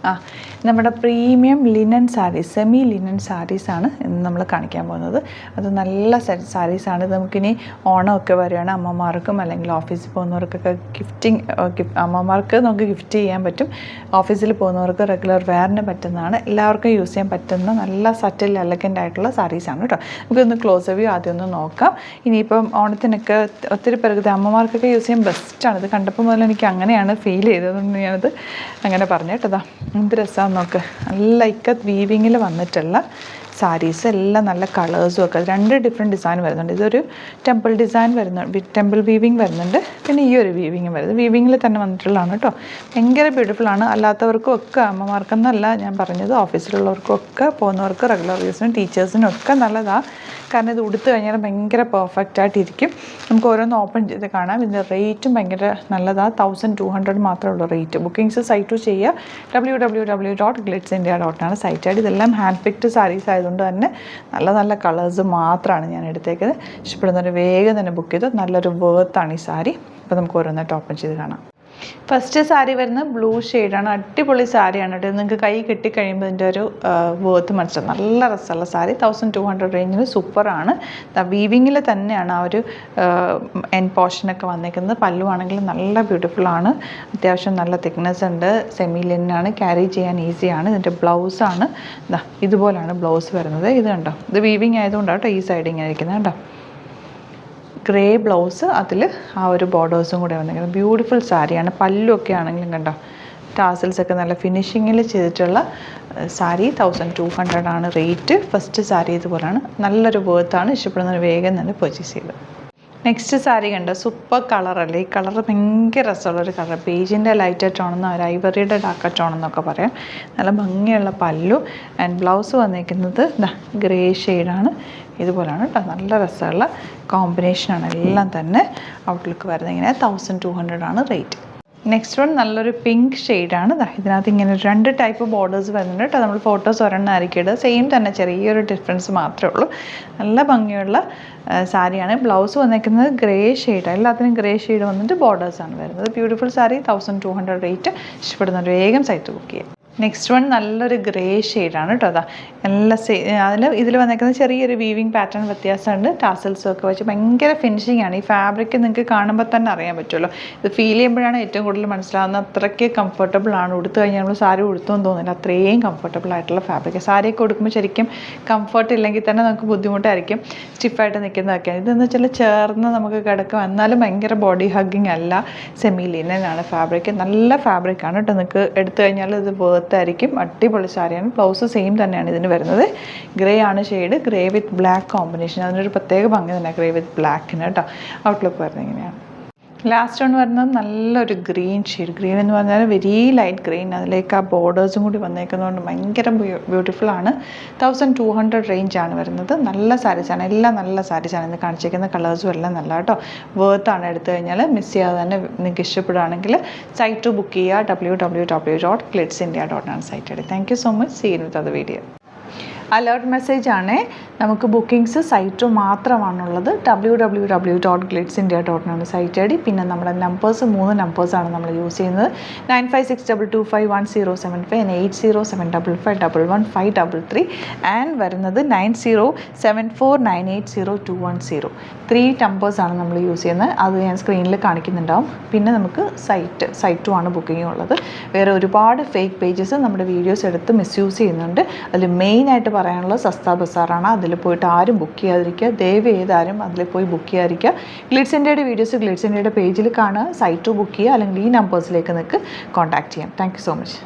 ആ നമ്മുടെ premium linen sarees, semi linen സാരീസാണ് ഇന്ന് നമ്മൾ കാണിക്കാൻ പോകുന്നത്. അത് നല്ല സാരീസാണ്. നമുക്കിനി ഓണമൊക്കെ വരികയാണ്, അമ്മമാർക്കും അല്ലെങ്കിൽ ഓഫീസിൽ പോകുന്നവർക്കൊക്കെ അമ്മമാർക്ക് നമുക്ക് ഗിഫ്റ്റ് ചെയ്യാൻ പറ്റും. ഓഫീസിൽ പോകുന്നവർക്ക് റെഗുലർ വെയറിന് പറ്റുന്നതാണ്, എല്ലാവർക്കും യൂസ് ചെയ്യാൻ പറ്റുന്ന നല്ല സറ്റിൽ എലഗൻ്റ് ആയിട്ടുള്ള സാരീസാണ് കേട്ടോ. നമുക്കൊന്ന് ക്ലോസ് വ്യൂ ആദ്യം ഒന്ന് നോക്കാം. ഇനിയിപ്പം ഓണത്തിനൊക്കെ ഒത്തിരി പേർക്ക് അമ്മമാർക്കൊക്കെ യൂസ് ചെയ്യാൻ ബെസ്റ്റാണ്. ഇത് കണ്ടപ്പോൾ മുതൽ എനിക്ക് അങ്ങനെയാണ് ഫീൽ ചെയ്തതുകൊണ്ട് ഞാനത് അങ്ങനെ പറഞ്ഞു കേട്ടതാ. എന്ത് രസമാണെന്ന് നോക്ക്, നല്ല ഇക്കത്ത് വീവിങ്ങിൽ വന്നിട്ടുള്ള സാരീസ്, എല്ലാം നല്ല കളേഴ്സും ഒക്കെ. 2 ഡിഫറെൻറ്റ് ഡിസൈൻ വരുന്നുണ്ട്. ഇതൊരു ടെമ്പിൾ ഡിസൈൻ വരുന്നുണ്ട്, ടെമ്പിൾ വീവിങ് വരുന്നുണ്ട്, പിന്നെ ഈ ഒരു വീവിങ് വരുന്നത് വീവിങ്ങിൽ തന്നെ വന്നിട്ടുള്ളതാണ് കേട്ടോ. ഭയങ്കര ബ്യൂട്ടിഫുള്ളാണ്. അല്ലാത്തവർക്കും ഒക്കെ, അമ്മമാർക്കെന്നല്ല ഞാൻ പറഞ്ഞത്, ഓഫീസിലുള്ളവർക്കും ഒക്കെ, പോകുന്നവർക്ക് റെഗുലർ യൂസിനും ടീച്ചേഴ്സിനും ഒക്കെ നല്ലതാണ്. കാരണം ഇത് ഉടുത്ത് കഴിഞ്ഞാൽ ഭയങ്കര പെർഫെക്റ്റായിട്ടിരിക്കും. നമുക്ക് ഓരോന്ന് ഓപ്പൺ ചെയ്ത് കാണാം. ഇതിൻ്റെ റേറ്റും ഭയങ്കര നല്ലതാണ്. 1200 മാത്രമേ ഉള്ളൂ റേറ്റ്. ബുക്കിംഗ്സ് സൈറ്റ് ചെയ്യുക, www.glitzindia.com സൈറ്റ് ആയിട്ട്. ഇതെല്ലാം ഹാൻഡ് പിക്ഡ് സാരീസ് ആയതുകൊണ്ട് തന്നെ നല്ല നല്ല കളേഴ്സ് മാത്രമാണ് ഞാൻ എടുത്തേക്കുന്നത്. ഇഷ്ടപ്പെടുന്നവർ വേഗം തന്നെ ബുക്ക് ചെയ്ത്. നല്ലൊരു വേർത്താണ് ഈ സാരി. അപ്പോൾ നമുക്ക് ഓരോന്നായിട്ട് ഓപ്പൺ ചെയ്ത് കാണാം. ഫസ്റ്റ് സാരി വരുന്നത് ബ്ലൂ ഷെയ്ഡാണ്. അടിപൊളി സാരിയാണ് കേട്ടോ. നിങ്ങൾക്ക് കൈ കിട്ടിക്കഴിയുമ്പോൾ ഇതിൻ്റെ ഒരു വേർത്ത് മനസ്സിലാവും. നല്ല രസമുള്ള സാരി. 1200 റേഞ്ചിൽ സൂപ്പറാണ്. വീവിങ്ങിൽ തന്നെയാണ് ആ ഒരു എൻഡ് പോർഷനൊക്കെ വന്നേക്കുന്നത്. പല്ലുവാണെങ്കിൽ നല്ല ബ്യൂട്ടിഫുള്ളാണ്. അത്യാവശ്യം നല്ല തിക്നെസ് ഉണ്ട്. സെമി ലിനാണ്, ക്യാരി ചെയ്യാൻ ഈസിയാണ്. ഇതിൻ്റെ ബ്ലൗസാണ് ഇതുപോലെയാണ് ബ്ലൗസ് വരുന്നത്. ഇത് കണ്ടോ, ഇത് വീവിങ് ആയതുകൊണ്ടാണ് കേട്ടോ ഈ സൈഡ് ഇങ്ങനെ ഇരിക്കുന്നത് കേട്ടോ. ഗ്രേ ബ്ലൗസ്, അതിൽ ആ ഒരു ബോർഡേഴ്സും കൂടെ വന്നിരിക്കുന്നത്. ബ്യൂട്ടിഫുൾ സാരിയാണ്. പല്ലുമൊക്കെ ആണെങ്കിലും കണ്ടോ, ടാസിൽസൊക്കെ നല്ല ഫിനിഷിങ്ങിൽ ചെയ്തിട്ടുള്ള സാരി. 1200 ആണ് റേറ്റ്. ഫസ്റ്റ് സാരി ഇതുപോലെയാണ്. നല്ലൊരു വേർത്താണ്. ഇഷ്ടപ്പെടുന്നവർ വേഗം തന്നെ പർച്ചേസ് ചെയ്ത്. നെക്സ്റ്റ് സാരി കണ്ടോ, സൂപ്പർ കളറല്ലേ. ഈ കളർ ഭയങ്കര രസമുള്ളൊരു കളർ. പേജിൻ്റെ ലൈറ്റ് ടോണെന്നോ ഒരു ഐവറിയുടെ ഡാർക്ക് ടോണെന്നൊക്കെ പറയാം. നല്ല ഭംഗിയുള്ള പല്ലു. ആൻഡ് ബ്ലൗസ് വന്നിരിക്കുന്നത് ഗ്രേ ഷെയ്ഡാണ്. ഇതുപോലെയാണ് കേട്ടോ. നല്ല രസമുള്ള കോമ്പിനേഷനാണ് എല്ലാം തന്നെ. ഔട്ട്ലുക്ക് വരുന്നത് ഇങ്ങനെ. 1200 ആണ് റേറ്റ്. നെക്സ്റ്റ് വൺ നല്ലൊരു പിങ്ക് ഷെയ്ഡാണ്. ഇതിനകത്ത് ഇങ്ങനെ 2 ടൈപ്പ് ബോർഡേഴ്സ് വരുന്നുണ്ട് കേട്ടോ. നമ്മൾ ഫോട്ടോസ് ഒരെണ്ണമായിരിക്കും ഇടുക. സെയിം തന്നെ, ചെറിയൊരു ഡിഫറൻസ് മാത്രമേ ഉള്ളൂ. നല്ല ഭംഗിയുള്ള സാരിയാണ്. ബ്ലൗസ് വന്നിരിക്കുന്നത് ഗ്രേ ഷെയ്ഡാണ്. എല്ലാത്തിനും ഗ്രേ ഷെയ്ഡ് വന്നിട്ട് ബോർഡേഴ്സാണ് വരുന്നത്. ബ്യൂട്ടിഫുൾ സാരി. 1200 റേറ്റ്. ഇഷ്ടപ്പെടുന്നവർ വേഗം സൈറ്റ് ബുക്ക് ചെയ്യുക. നെക്സ്റ്റ് വൺ നല്ലൊരു ഗ്രേ ഷെയ്ഡാണ് കേട്ടോ. ഇതിൽ വന്നേക്കുന്നത് ചെറിയൊരു വീവിങ് പാറ്റേൺ വ്യത്യാസമുണ്ട്. ടാസൽസും ഒക്കെ വെച്ച് ഭയങ്കര ഫിനിഷിംഗ് ആണ്. ഈ ഫാബ്രിക് നിങ്ങൾക്ക് കാണുമ്പോൾ തന്നെ അറിയാൻ പറ്റുമല്ലോ. ഇത് ഫീൽ ചെയ്യുമ്പോഴാണ് ഏറ്റവും കൂടുതൽ മനസ്സിലാവുന്നത്. അത്രയ്ക്ക് കംഫർട്ടബിൾ ആണ്. ഉടുത്ത് കഴിഞ്ഞാൽ നമ്മൾ സാരി ഉടുത്തൊന്നും തോന്നില്ല, അത്രയും കംഫർട്ടബിൾ ആയിട്ടുള്ള ഫാബ്രിക്. സാരിയൊക്കെ ഉടുക്കുമ്പോൾ ശരിക്കും കംഫർട്ട് ഇല്ലെങ്കിൽ തന്നെ നമുക്ക് ബുദ്ധിമുട്ടായിരിക്കും, സ്റ്റിഫായിട്ട് നിൽക്കുന്നതൊക്കെയാണ്. ഇതെന്ന് വെച്ചാൽ ചേർന്ന് നമുക്ക് കിടക്കും, എന്നാലും ഭയങ്കര ബോഡി ഹഗ്ഗിങ് അല്ല. സെമി ലിനനാണ് ഫാബ്രിക്. നല്ല ഫാബ്രിക്കാണ് കേട്ടോ. നിങ്ങൾക്ക് എടുത്തു കഴിഞ്ഞാൽ ഇത് ആയിരിക്കും. അടിപൊളി സാരിയാണ്. ബ്ലൗസ് സെയിം തന്നെയാണ് ഇതിന് വരുന്നത്. ഗ്രേ ആണ് ഷെയ്ഡ്. ഗ്രേ വിത്ത് ബ്ലാക്ക് കോമ്പിനേഷൻ. അതിനൊരു പ്രത്യേക ഭംഗി തന്നെ ഗ്രേ വിത്ത് ബ്ലാക്കിന് കേട്ടോ. ഔട്ട്ലുക്ക് വരുന്നത് ഇങ്ങനെയാണ്. ലാസ്റ്റ് വൺ വരുന്നത് നല്ലൊരു ഗ്രീൻ ഷെയ്ഡ്. ഗ്രീൻ എന്ന് പറഞ്ഞാൽ വെരി ലൈറ്റ് ഗ്രീൻ. അതിലേക്ക് ആ ബോർഡേഴ്സും കൂടി വന്നേക്കുന്നതുകൊണ്ട് ഭയങ്കര ബ്യൂട്ടിഫുള്ളാണ്. 1200 റേഞ്ചാണ് വരുന്നത്. നല്ല സാരീസാണ്, എല്ലാം നല്ല സാരീസാണ്. ഇന്ന് കാണിച്ചിരിക്കുന്ന കളേഴ്സും എല്ലാം നല്ല കേട്ടോ. വേർത്താണ്. എടുത്തു കഴിഞ്ഞാൽ മിസ് ചെയ്യാതെ തന്നെ നിങ്ങൾക്ക് ഇഷ്ടപ്പെടുകയാണെങ്കിൽ സൈറ്റ് ബുക്ക് ചെയ്യുക. www.glitzindia.com site. Thank you so much. See you with the video. Alert message ആണ്. നമുക്ക് ബുക്കിംഗ്സ് സൈറ്റ് മാത്രമാണുള്ളത്. www.glitzindia.com site I D. പിന്നെ നമ്മുടെ നമ്പേഴ്സ് 3 നമ്പേഴ്സാണ് നമ്മൾ യൂസ് ചെയ്യുന്നത്. 9562251075 and 8075551153 ആൻഡ് വരുന്നത് 9074980210. 3 നമ്പേഴ്സാണ് നമ്മൾ യൂസ് ചെയ്യുന്നത്. അത് ഞാൻ സ്ക്രീനിൽ കാണിക്കുന്നുണ്ടാവും. പിന്നെ നമുക്ക് സൈറ്റും ആണ് ബുക്കിംഗ് ഉള്ളത്. വേറെ ഒരുപാട് ഫേക്ക് പേജസ് നമ്മുടെ വീഡിയോസ് എടുത്ത് മിസ്യൂസ് ചെയ്യുന്നുണ്ട്. അതിൽ മെയിനായിട്ട് പറയാനുള്ളത് സസ്ത ബസാറാണ്. അതിൽ പോയിട്ട് ആരും ബുക്ക് ചെയ്യാതിരിക്കുക. ദയവ് ചെയ്താരും അതിൽ പോയി ബുക്ക് ചെയ്യാതിരിക്കുക. ഗ്ലിറ്റ്സ് ഇന്ത്യയുടെ വീഡിയോസ് ഗ്ലിറ്റ്സ് ഇന്ത്യയുടെ പേജിൽ കാണുക, സൈറ്റ് ബുക്ക് ചെയ്യുക, അല്ലെങ്കിൽ ഈ നമ്പേഴ്സിലേക്ക് നിങ്ങൾക്ക് കോൺടാക്ട് ചെയ്യാം. Thank you so much.